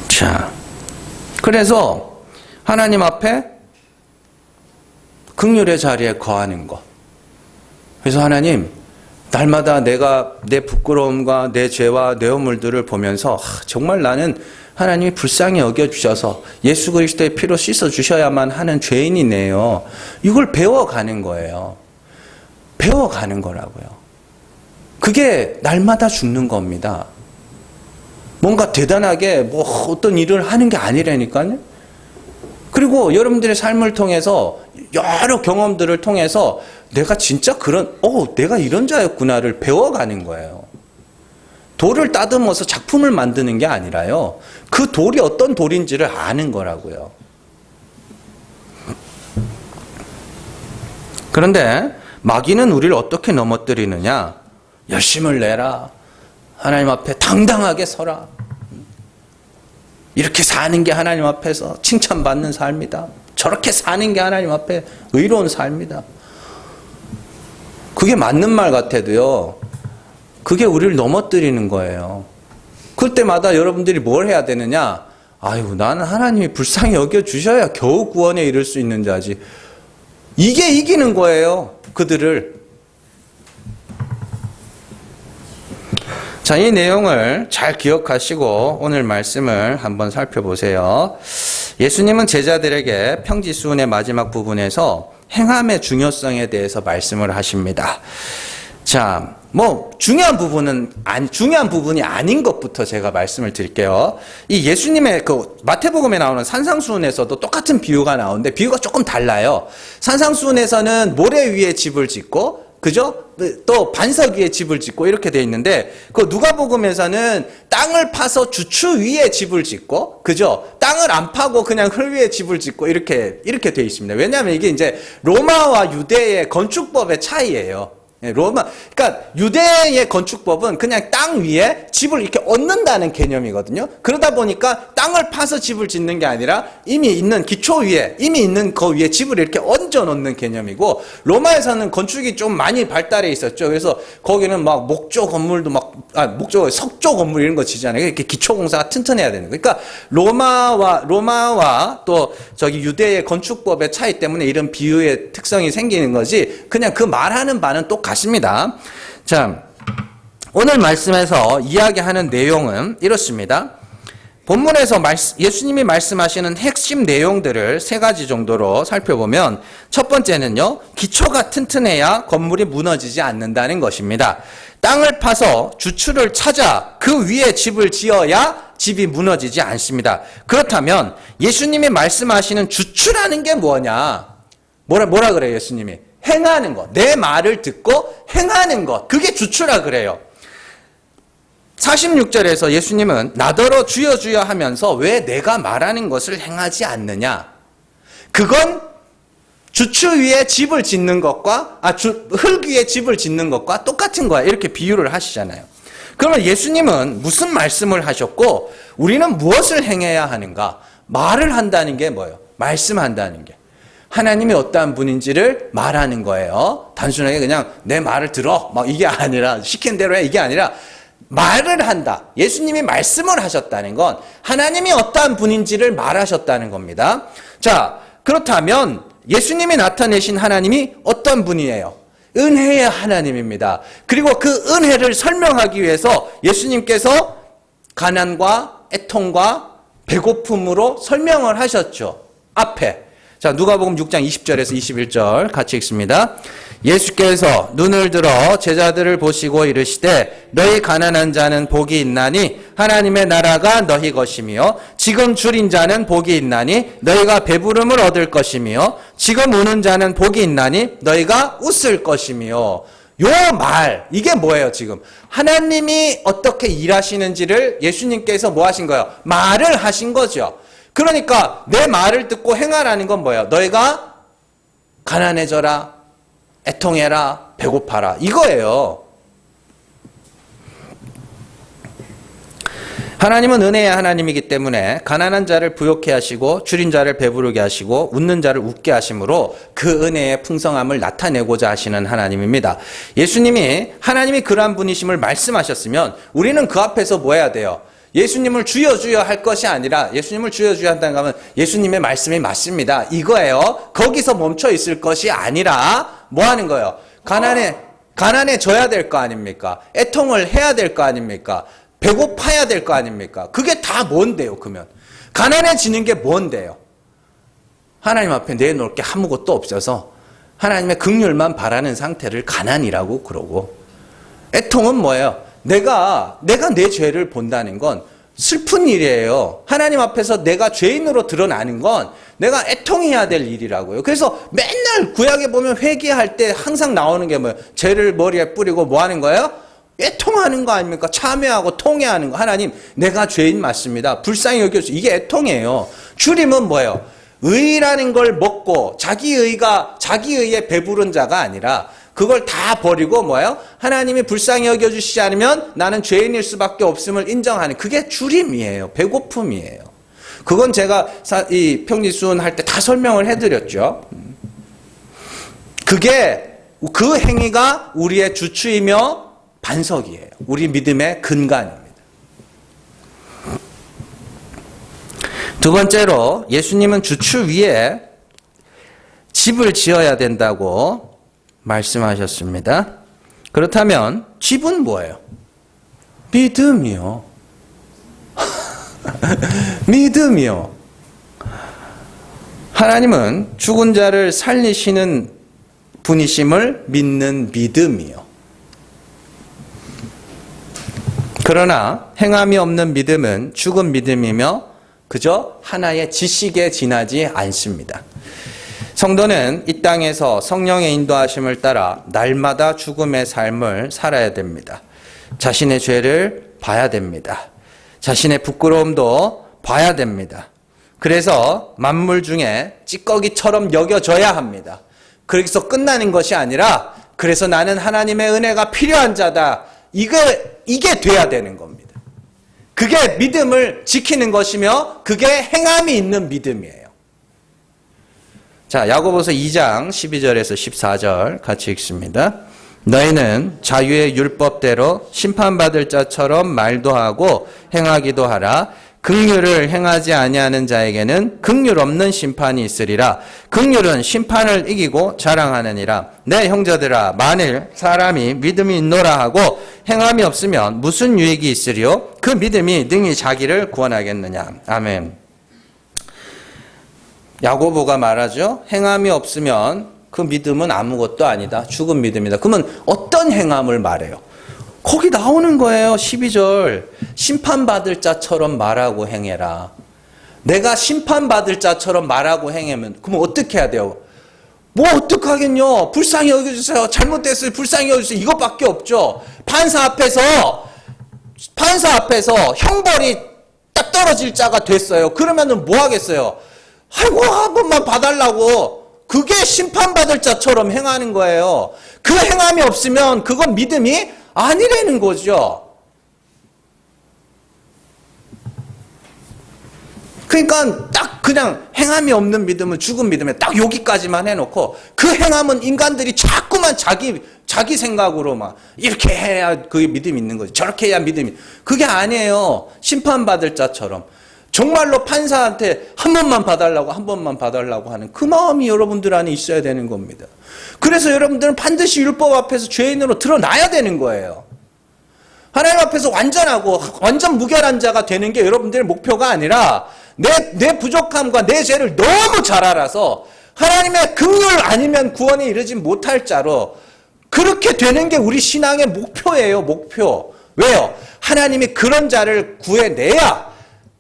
자, 그래서 하나님 앞에 긍휼의 자리에 거하는 것. 그래서 하나님, 날마다 내가 내 부끄러움과 내 죄와 내 허물들을 보면서 정말 나는 하나님이 불쌍히 여겨주셔서 예수 그리스도의 피로 씻어주셔야만 하는 죄인이네요. 이걸 배워가는 거예요. 배워가는 거라고요. 그게 날마다 죽는 겁니다. 뭔가 대단하게 뭐 어떤 일을 하는 게 아니라니까요. 그리고 여러분들의 삶을 통해서 여러 경험들을 통해서 내가 진짜 내가 이런 자였구나를 배워가는 거예요. 돌을 따듬어서 작품을 만드는 게 아니라요. 그 돌이 어떤 돌인지를 아는 거라고요. 그런데 마귀는 우리를 어떻게 넘어뜨리느냐? 열심을 내라. 하나님 앞에 당당하게 서라. 이렇게 사는 게 하나님 앞에서 칭찬받는 삶이다. 저렇게 사는 게 하나님 앞에 의로운 삶이다. 그게 맞는 말 같아도요. 그게 우리를 넘어뜨리는 거예요. 그럴 때마다 여러분들이 뭘 해야 되느냐? 아이고, 나는 하나님이 불쌍히 여겨주셔야 겨우 구원에 이를 수 있는 자지. 이게 이기는 거예요. 그들을. 자, 이 내용을 잘 기억하시고 오늘 말씀을 한번 살펴보세요. 예수님은 제자들에게 평지수훈의 마지막 부분에서 행함의 중요성에 대해서 말씀을 하십니다. 자, 중요한 부분이 아닌 것부터 제가 말씀을 드릴게요. 이 예수님의 마태복음에 나오는 산상수훈에서도 똑같은 비유가 나오는데 비유가 조금 달라요. 산상수훈에서는 모래 위에 집을 짓고, 그죠? 또 반석 위에 집을 짓고 이렇게 돼 있는데, 누가복음에서는 땅을 파서 주추 위에 집을 짓고, 그죠? 땅을 안 파고 그냥 흙 위에 집을 짓고 이렇게 돼 있습니다. 왜냐하면 이게 이제 로마와 유대의 건축법의 차이예요. 그러니까 유대의 건축법은 그냥 땅 위에 집을 이렇게 얹는다는 개념이거든요. 그러다 보니까 땅을 파서 집을 짓는 게 아니라 이미 있는 기초 위에, 이미 있는 그 위에 집을 이렇게 얹어 놓는 개념이고, 로마에서는 건축이 좀 많이 발달해 있었죠. 그래서 거기는 막 목조 건물도 석조 건물 이런 거 지잖아요. 이렇게 기초 공사가 튼튼해야 되는 거예요. 그러니까 로마와 또 유대의 건축법의 차이 때문에 이런 비유의 특성이 생기는 거지, 그냥 그 말하는 바는 똑같아요. 같습니다. 자, 오늘 말씀에서 이야기하는 내용은 이렇습니다. 본문에서 예수님이 말씀하시는 핵심 내용들을 세 가지 정도로 살펴보면 첫 번째는요, 기초가 튼튼해야 건물이 무너지지 않는다는 것입니다. 땅을 파서 주추를 찾아 그 위에 집을 지어야 집이 무너지지 않습니다. 그렇다면 예수님이 말씀하시는 주추라는 게 뭐냐? 뭐라 그래요, 예수님이? 행하는 것. 내 말을 듣고 행하는 것. 그게 주추라 그래요. 46절에서 예수님은 나더러 주여 주여 하면서 왜 내가 말하는 것을 행하지 않느냐? 그건 주추 위에 집을 짓는 것과 흙 위에 집을 짓는 것과 똑같은 거야. 이렇게 비유를 하시잖아요. 그러면 예수님은 무슨 말씀을 하셨고 우리는 무엇을 행해야 하는가? 말을 한다는 게 뭐예요? 말씀한다는 게. 하나님이 어떠한 분인지를 말하는 거예요. 단순하게 그냥 내 말을 들어. 막 이게 아니라 시킨 대로 해. 이게 아니라 말을 한다. 예수님이 말씀을 하셨다는 건 하나님이 어떠한 분인지를 말하셨다는 겁니다. 자, 그렇다면 예수님이 나타내신 하나님이 어떤 분이에요? 은혜의 하나님입니다. 그리고 그 은혜를 설명하기 위해서 예수님께서 가난과 애통과 배고픔으로 설명을 하셨죠. 앞에. 자, 누가복음 6장 20절에서 21절 같이 읽습니다. 예수께서 눈을 들어 제자들을 보시고 이르시되 너희 가난한 자는 복이 있나니 하나님의 나라가 너희 것이며 지금 줄인 자는 복이 있나니 너희가 배부름을 얻을 것이며 지금 우는 자는 복이 있나니 너희가 웃을 것이며 요 말 이게 뭐예요 지금? 하나님이 어떻게 일하시는지를 예수님께서 뭐 하신 거예요? 말을 하신 거죠. 그러니까 내 말을 듣고 행하라는 건 뭐예요? 너희가 가난해져라. 애통해라, 배고파라. 이거예요. 하나님은 은혜의 하나님이기 때문에 가난한 자를 부욕해 하시고 줄인 자를 배부르게 하시고 웃는 자를 웃게 하심으로 그 은혜의 풍성함을 나타내고자 하시는 하나님입니다. 예수님이 하나님이 그러한 분이심을 말씀하셨으면 우리는 그 앞에서 뭐 해야 돼요? 예수님을 주여 주여 할 것이 아니라 예수님을 주여 주여 한다는 거 하면 예수님의 말씀이 맞습니다. 이거예요. 거기서 멈춰 있을 것이 아니라 뭐 하는 거예요? 가난해져야 될 거 아닙니까? 애통을 해야 될 거 아닙니까? 배고파야 될 거 아닙니까? 그게 다 뭔데요, 그러면? 가난해지는 게 뭔데요? 하나님 앞에 내놓을 게 아무것도 없어서 하나님의 긍휼만 바라는 상태를 가난이라고 그러고, 애통은 뭐예요? 내가 내 죄를 본다는 건 슬픈 일이에요. 하나님 앞에서 내가 죄인으로 드러나는 건 내가 애통해야 될 일이라고요. 그래서 맨날 구약에 보면 회개할 때 항상 나오는 게 뭐예요? 죄를 머리에 뿌리고 뭐 하는 거예요? 애통하는 거 아닙니까? 참회하고 통회하는 거. 하나님, 내가 죄인 맞습니다. 불쌍히 여겨주세요. 이게 애통이에요. 줄임은 뭐예요? 의라는 걸 먹고 자기 의에 배부른 자가 아니라 그걸 다 버리고 뭐예요? 하나님이 불쌍히 여겨주시지 않으면 나는 죄인일 수밖에 없음을 인정하는 그게 줄임이에요. 배고픔이에요. 그건 제가 이 평지순 할 때 다 설명을 해드렸죠. 그 행위가 우리의 주추이며 반석이에요. 우리 믿음의 근간입니다. 두 번째로 예수님은 주추 위에 집을 지어야 된다고 말씀하셨습니다. 그렇다면 집은 뭐예요? 믿음이요. 믿음이요. 하나님은 죽은 자를 살리시는 분이심을 믿는 믿음이요. 그러나 행함이 없는 믿음은 죽은 믿음이며 그저 하나의 지식에 지나지 않습니다. 성도는 이 땅에서 성령의 인도하심을 따라 날마다 죽음의 삶을 살아야 됩니다. 자신의 죄를 봐야 됩니다. 자신의 부끄러움도 봐야 됩니다. 그래서 만물 중에 찌꺼기처럼 여겨져야 합니다. 그래서 끝나는 것이 아니라 그래서 나는 하나님의 은혜가 필요한 자다. 이게 돼야 되는 겁니다. 그게 믿음을 지키는 것이며 그게 행함이 있는 믿음이에요. 자, 야고보서 2장 12절에서 14절 같이 읽습니다. 너희는 자유의 율법대로 심판받을 자처럼 말도 하고 행하기도 하라. 긍휼을 행하지 아니하는 자에게는 긍휼 없는 심판이 있으리라. 긍휼은 심판을 이기고 자랑하느니라. 내 형제들아, 만일 사람이 믿음이 있노라 하고 행함이 없으면 무슨 유익이 있으리요? 그 믿음이 능히 자기를 구원하겠느냐. 아멘. 야고보가 말하죠. 행함이 없으면 그 믿음은 아무것도 아니다. 죽은 믿음이다. 그러면 어떤 행함을 말해요? 거기 나오는 거예요. 12절. 심판받을 자처럼 말하고 행해라. 내가 심판받을 자처럼 말하고 행하면 그러면 어떻게 해야 돼요? 뭐 어떡하겠뇨? 불쌍히 여겨주세요. 잘못됐어요. 불쌍히 여겨주세요. 이것밖에 없죠. 판사 앞에서 형벌이 딱 떨어질 자가 됐어요. 그러면은 뭐 하겠어요? 아이고, 한 번만 봐달라고. 그게 심판받을 자처럼 행하는 거예요. 그 행함이 없으면 그건 믿음이 아니라는 거죠. 그러니까 딱 그냥 행함이 없는 믿음은 죽은 믿음에 딱 여기까지만 해놓고 그 행함은 인간들이 자꾸만 자기 생각으로 막 이렇게 해야 그게 믿음이 있는 거지. 저렇게 해야 믿음이. 그게 아니에요. 심판받을 자처럼. 정말로 판사한테 한 번만 봐달라고 하는 그 마음이 여러분들 안에 있어야 되는 겁니다. 그래서 여러분들은 반드시 율법 앞에서 죄인으로 드러나야 되는 거예요. 하나님 앞에서 완전 무결한 자가 되는 게 여러분들의 목표가 아니라 내 부족함과 내 죄를 너무 잘 알아서 하나님의 긍휼 아니면 구원에 이르지 못할 자로 그렇게 되는 게 우리 신앙의 목표예요. 목표. 왜요? 하나님이 그런 자를 구해내야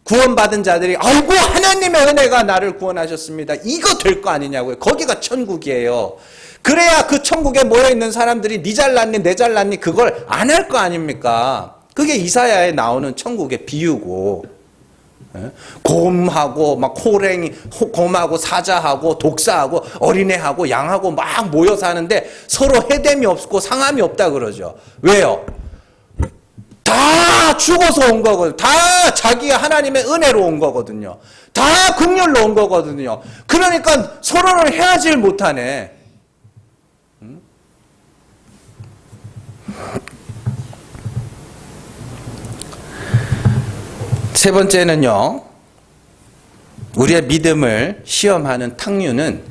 구원받은 자들이 아이고 하나님의 은혜가 나를 구원하셨습니다. 이거 될 거 아니냐고요. 거기가 천국이에요. 그래야 그 천국에 모여있는 사람들이 니 잘났니 내 잘났니 그걸 안 할 거 아닙니까? 그게 이사야에 나오는 천국의 비유고 곰하고 막 곰하고 사자하고 독사하고 어린애하고 양하고 막 모여 사는데 서로 해됨이 없고 상함이 없다 그러죠. 왜요? 다 죽어서 온 거거든요. 다 자기가 하나님의 은혜로 온 거거든요. 다 긍휼로 온 거거든요. 그러니까 서로를 헤아질 못하네. 세 번째는요. 우리의 믿음을 시험하는 탕류는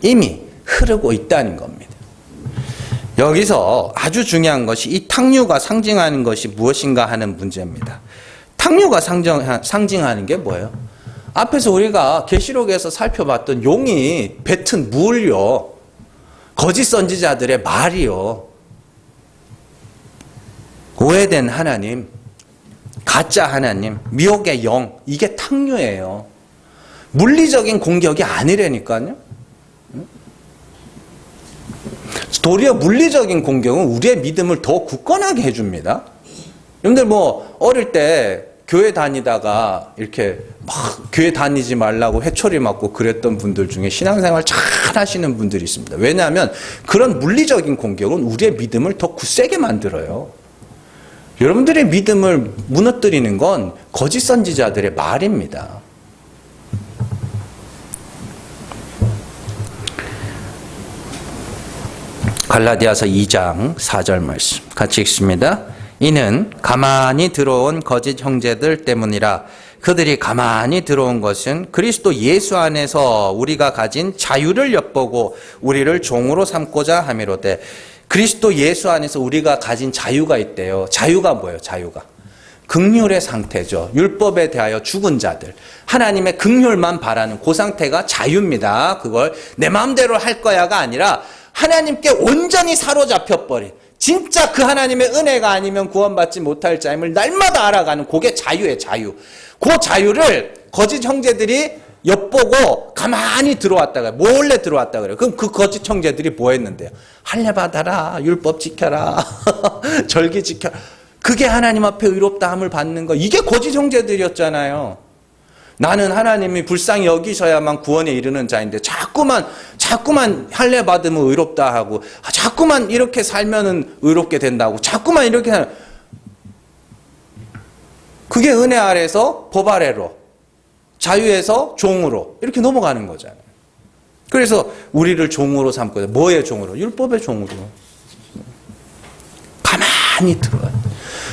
이미 흐르고 있다는 겁니다. 여기서 아주 중요한 것이 이 탕류가 상징하는 것이 무엇인가 하는 문제입니다. 탕류가 상징하는 게 뭐예요? 앞에서 우리가 계시록에서 살펴봤던 용이 뱉은 물요. 거짓 선지자들의 말이요. 오해된 하나님, 가짜 하나님, 미혹의 영, 이게 탕류예요. 물리적인 공격이 아니라니까요. 도리어 물리적인 공격은 우리의 믿음을 더 굳건하게 해줍니다. 여러분들 뭐 어릴 때 교회 다니다가 이렇게 막 교회 다니지 말라고 회초리 맞고 그랬던 분들 중에 신앙생활 잘 하시는 분들이 있습니다. 왜냐하면 그런 물리적인 공격은 우리의 믿음을 더 굳세게 만들어요. 여러분들의 믿음을 무너뜨리는 건 거짓 선지자들의 말입니다. 갈라디아서 2장 4절 말씀 같이 읽습니다. 이는 가만히 들어온 거짓 형제들 때문이라. 그들이 가만히 들어온 것은 그리스도 예수 안에서 우리가 가진 자유를 엿보고 우리를 종으로 삼고자 함이로되. 그리스도 예수 안에서 우리가 가진 자유가 있대요. 자유가 뭐예요? 자유가 긍휼의 상태죠. 율법에 대하여 죽은 자들, 하나님의 긍휼만 바라는 그 상태가 자유입니다. 그걸 내 마음대로 할 거야가 아니라 하나님께 온전히 사로잡혀버린, 진짜 그 하나님의 은혜가 아니면 구원받지 못할 자임을 날마다 알아가는 그게 자유예요. 자유. 그 자유를 거짓 형제들이 엿보고 가만히 들어왔다가 몰래 들어왔다 그래요. 그럼 그 거짓 형제들이 뭐 했는데요? 할례 받아라, 율법 지켜라, 절기 지켜라. 그게 하나님 앞에 의롭다함을 받는 거. 이게 거짓 형제들이었잖아요. 나는 하나님이 불쌍히 여기셔야만 구원에 이르는 자인데 자꾸만 할례 받으면 의롭다 하고 자꾸만 이렇게 살면은 의롭게 된다고 자꾸만 이렇게 하면 그게 은혜 아래서 법 아래로, 자유에서 종으로 이렇게 넘어가는 거잖아요. 그래서 우리를 종으로 삼고, 뭐의 종으로? 율법의 종으로. 가만히 들어요.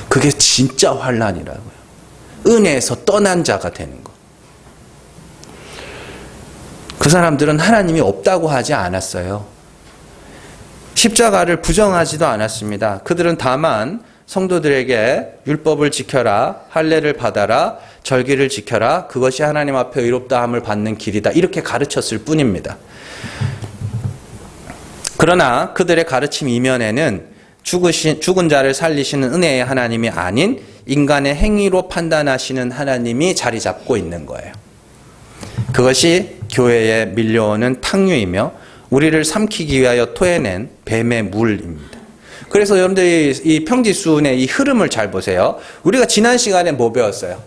그게 진짜 환난이라고요. 은혜에서 떠난 자가 되는 것. 그 사람들은 하나님이 없다고 하지 않았어요. 십자가를 부정하지도 않았습니다. 그들은 다만 성도들에게 율법을 지켜라, 할례를 받아라, 절기를 지켜라, 그것이 하나님 앞에 의롭다함을 받는 길이다, 이렇게 가르쳤을 뿐입니다. 그러나 그들의 가르침 이면에는 죽은 자를 살리시는 은혜의 하나님이 아닌 인간의 행위로 판단하시는 하나님이 자리 잡고 있는 거예요. 그것이 교회에 밀려오는 탕류이며 우리를 삼키기 위하여 토해낸 뱀의 물입니다. 그래서 여러분들이 이 평지순의 이 흐름을 잘 보세요. 우리가 지난 시간에 뭐 배웠어요?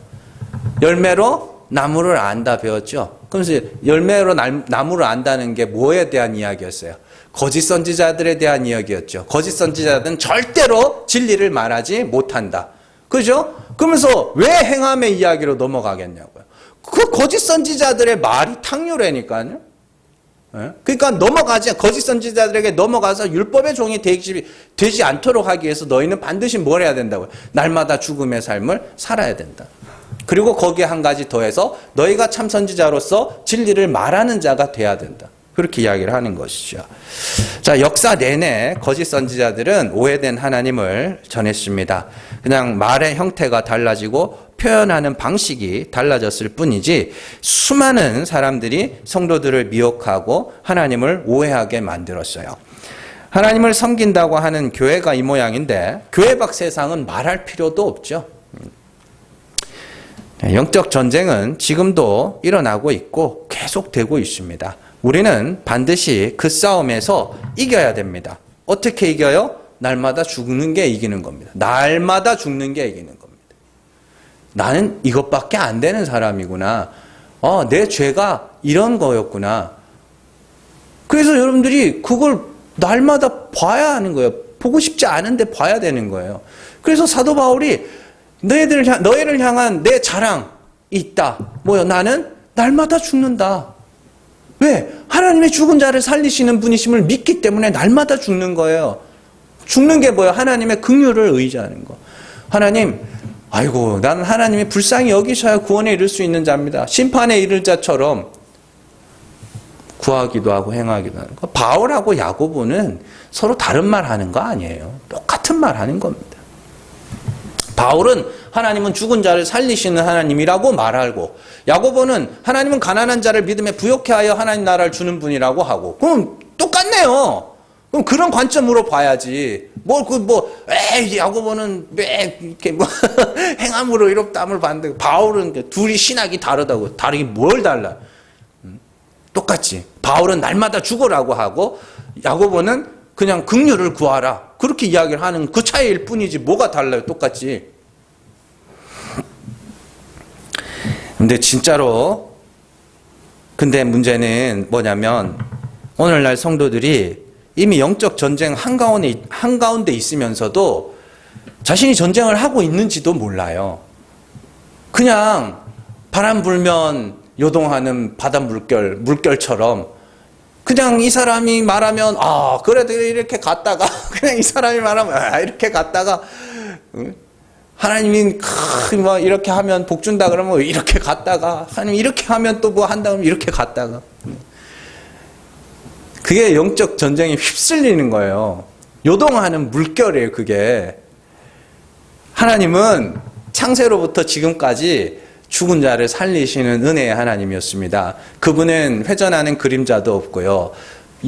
열매로 나무를 안다 배웠죠. 그래서 열매로 나무를 안다는 게 뭐에 대한 이야기였어요? 거짓 선지자들에 대한 이야기였죠. 거짓 선지자들은 절대로 진리를 말하지 못한다. 그죠? 그러면서 왜 행함의 이야기로 넘어가겠냐고요. 그 거짓 선지자들의 말이 탕류라니까요. 그러니까 거짓 선지자들에게 넘어가서 율법의 종이 되지 않도록 하기 위해서 너희는 반드시 뭘 해야 된다고요? 날마다 죽음의 삶을 살아야 된다. 그리고 거기에 한 가지 더해서 너희가 참 선지자로서 진리를 말하는 자가 돼야 된다. 그렇게 이야기를 하는 것이죠. 자, 역사 내내 거짓 선지자들은 오해된 하나님을 전했습니다. 그냥 말의 형태가 달라지고 표현하는 방식이 달라졌을 뿐이지 수많은 사람들이 성도들을 미혹하고 하나님을 오해하게 만들었어요. 하나님을 섬긴다고 하는 교회가 이 모양인데 교회 밖 세상은 말할 필요도 없죠. 영적 전쟁은 지금도 일어나고 있고 계속되고 있습니다. 우리는 반드시 그 싸움에서 이겨야 됩니다. 어떻게 이겨요? 날마다 죽는 게 이기는 겁니다. 날마다 죽는 게 이기는 겁니다. 나는 이것밖에 안 되는 사람이구나. 내 죄가 이런 거였구나. 그래서 여러분들이 그걸 날마다 봐야 하는 거예요. 보고 싶지 않은데 봐야 되는 거예요. 그래서 사도 바울이 너희를 향한 내 자랑이 있다. 뭐요? 나는 날마다 죽는다. 왜? 하나님의 죽은 자를 살리시는 분이심을 믿기 때문에 날마다 죽는 거예요. 죽는 게 뭐예요? 하나님의 긍휼을 의지하는 거. 하나님, 아이고, 나는 하나님이 불쌍히 여기셔야 구원에 이를 수 있는 자입니다. 심판에 이를 자처럼 구하기도 하고 행하기도 하는 거. 바울하고 야고보는 서로 다른 말 하는 거 아니에요. 똑같은 말 하는 겁니다. 바울은 하나님은 죽은 자를 살리시는 하나님이라고 말하고, 야고보는 하나님은 가난한 자를 믿음에 부욕해 하여 하나님 나라를 주는 분이라고 하고, 그럼 똑같네요. 그럼 그런 관점으로 봐야지. 야고보는 이렇게 행함으로 이롭다함을 받는데, 바울은 둘이 신학이 다르다고. 다르게 뭘 달라? 똑같지. 바울은 날마다 죽으라고 하고, 야고보는 그냥 긍휼을 구하라. 그렇게 이야기를 하는 그 차이일 뿐이지 뭐가 달라요? 똑같지. 근데 문제는 뭐냐면 오늘날 성도들이 이미 영적 전쟁 한가운데 있으면서도 자신이 전쟁을 하고 있는지도 몰라요. 그냥 바람 불면 요동하는 바다 물결처럼 그냥 이 사람이 말하면 그래도 이렇게 갔다가 그냥 이 사람이 말하면 이렇게 갔다가 하나님이 뭐 이렇게 하면 복 준다 그러면 이렇게 갔다가 하나님 이렇게 하면 또 뭐 한다 그러면 이렇게 갔다가 그게 영적 전쟁에 휩쓸리는 거예요. 요동하는 물결이에요. 그게 하나님은 창세로부터 지금까지 죽은 자를 살리시는 은혜의 하나님이었습니다. 그분은 회전하는 그림자도 없고요.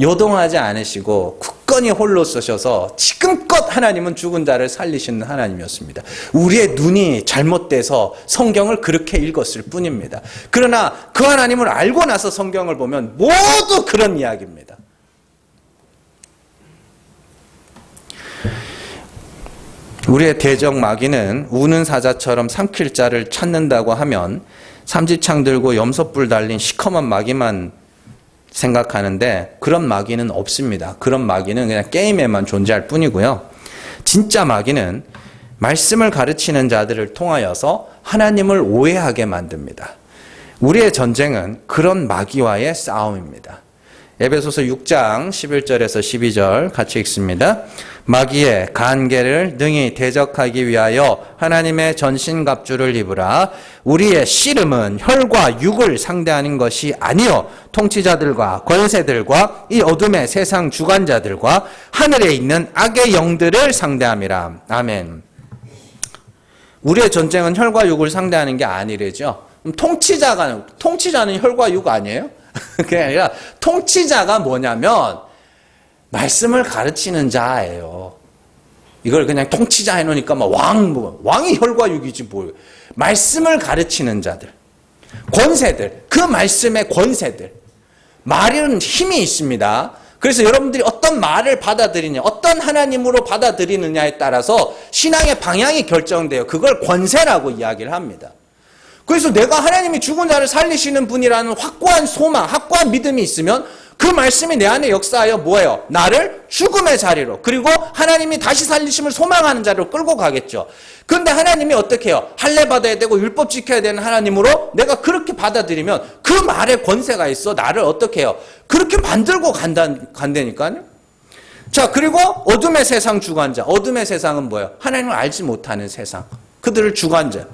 요동하지 않으시고 굳건히 홀로 서셔서 지금껏 하나님은 죽은 자를 살리시는 하나님이었습니다. 우리의 눈이 잘못돼서 성경을 그렇게 읽었을 뿐입니다. 그러나 그 하나님을 알고 나서 성경을 보면 모두 그런 이야기입니다. 우리의 대적 마귀는 우는 사자처럼 삼킬 자를 찾는다고 하면 삼지창 들고 염소뿔 달린 시커먼 마귀만 생각하는데 그런 마귀는 없습니다. 그런 마귀는 그냥 게임에만 존재할 뿐이고요. 진짜 마귀는 말씀을 가르치는 자들을 통하여서 하나님을 오해하게 만듭니다. 우리의 전쟁은 그런 마귀와의 싸움입니다. 에베소서 6장 11절에서 12절 같이 읽습니다. 마귀의 간계를 능히 대적하기 위하여 하나님의 전신갑주를 입으라. 우리의 씨름은 혈과 육을 상대하는 것이 아니요 통치자들과 권세들과 이 어둠의 세상 주관자들과 하늘에 있는 악의 영들을 상대함이라. 아멘. 우리의 전쟁은 혈과 육을 상대하는 게 아니래죠. 통치자는 혈과 육 아니에요? 그게 아니라 통치자가 뭐냐면 말씀을 가르치는 자예요. 이걸 그냥 통치자 해놓으니까 막 왕이 혈과 육이지 뭘. 말씀을 가르치는 자들, 권세들, 그 말씀의 권세들. 말은 힘이 있습니다. 그래서 여러분들이 어떤 말을 받아들이냐, 어떤 하나님으로 받아들이느냐에 따라서 신앙의 방향이 결정돼요. 그걸 권세라고 이야기를 합니다. 그래서 내가 하나님이 죽은 자를 살리시는 분이라는 확고한 소망, 확고한 믿음이 있으면 그 말씀이 내 안에 역사하여 뭐예요? 나를 죽음의 자리로, 그리고 하나님이 다시 살리심을 소망하는 자리로 끌고 가겠죠. 그런데 하나님이 어떻게 해요? 할례 받아야 되고 율법 지켜야 되는 하나님으로 내가 그렇게 받아들이면 그 말에 권세가 있어 나를 어떻게 해요? 그렇게 만들고 간다니까요. 자, 그리고 어둠의 세상 주관자. 어둠의 세상은 뭐예요? 하나님을 알지 못하는 세상. 그들을 주관자.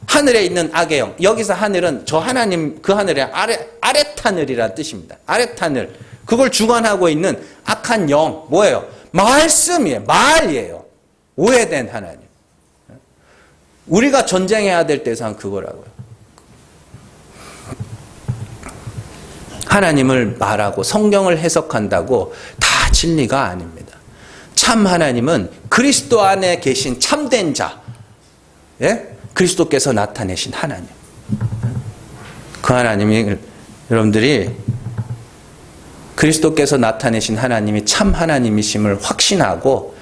하늘에 있는 악의 영. 여기서 하늘은 저 하나님 그 하늘의 아랫하늘이라는 뜻입니다. 아랫하늘. 그걸 주관하고 있는 악한 영. 뭐예요? 말씀이에요. 말이에요. 오해된 하나님. 우리가 전쟁해야 될 대상 그거라고요. 하나님을 말하고 성경을 해석한다고 다 진리가 아닙니다. 참 하나님은 그리스도 안에 계신 참된 자. 예? 그리스도께서 나타내신 하나님. 그 하나님이 여러분들이 그리스도께서 나타내신 하나님이 참 하나님이심을 확신하고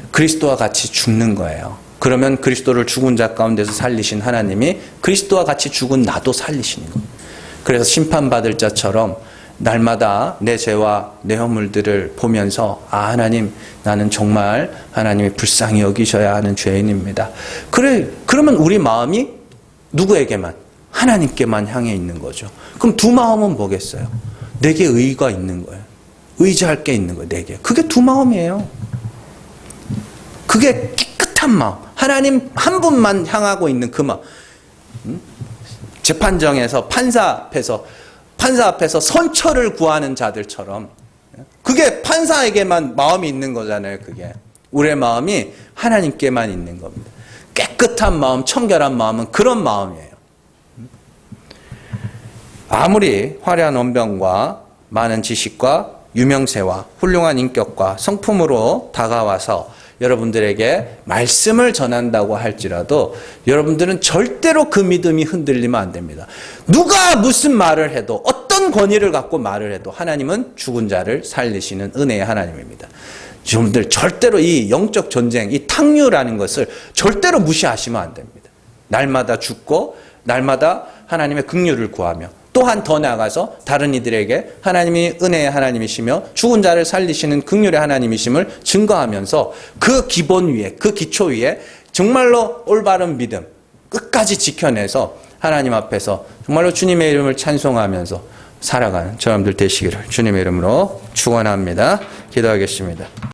그리스도와 같이 죽는 거예요. 그러면 그리스도를 죽은 자 가운데서 살리신 하나님이 그리스도와 같이 죽은 나도 살리시는 거예요. 그래서 심판받을 자처럼 날마다 내 죄와 내 허물들을 보면서 하나님 나는 정말 하나님이 불쌍히 여기셔야 하는 죄인입니다. 그러면 우리 마음이 누구에게만? 하나님께만 향해 있는 거죠. 그럼 두 마음은 뭐겠어요? 내게 의가 있는 거예요. 의지할 게 있는 거예요. 내게. 그게 두 마음이에요. 그게 깨끗한 마음. 하나님 한 분만 향하고 있는 그 마음. 재판정에서 판사 앞에서 선처를 구하는 자들처럼 그게 판사에게만 마음이 있는 거잖아요. 그게 우리의 마음이 하나님께만 있는 겁니다. 깨끗한 마음, 청결한 마음은 그런 마음이에요. 아무리 화려한 언변과 많은 지식과 유명세와 훌륭한 인격과 성품으로 다가와서 여러분들에게 말씀을 전한다고 할지라도 여러분들은 절대로 그 믿음이 흔들리면 안 됩니다. 누가 무슨 말을 해도 어떤 권위를 갖고 말을 해도 하나님은 죽은 자를 살리시는 은혜의 하나님입니다. 여러분들 절대로 이 영적 전쟁, 이 탕류라는 것을 절대로 무시하시면 안 됩니다. 날마다 죽고 날마다 하나님의 긍휼을 구하며 또한 더 나아가서 다른 이들에게 하나님이 은혜의 하나님이시며 죽은 자를 살리시는 긍휼의 하나님이심을 증거하면서 그 기본 위에, 그 기초 위에 정말로 올바른 믿음 끝까지 지켜내서 하나님 앞에서 정말로 주님의 이름을 찬송하면서 살아가는 저여러분들 되시기를 주님의 이름으로 축원합니다. 기도하겠습니다.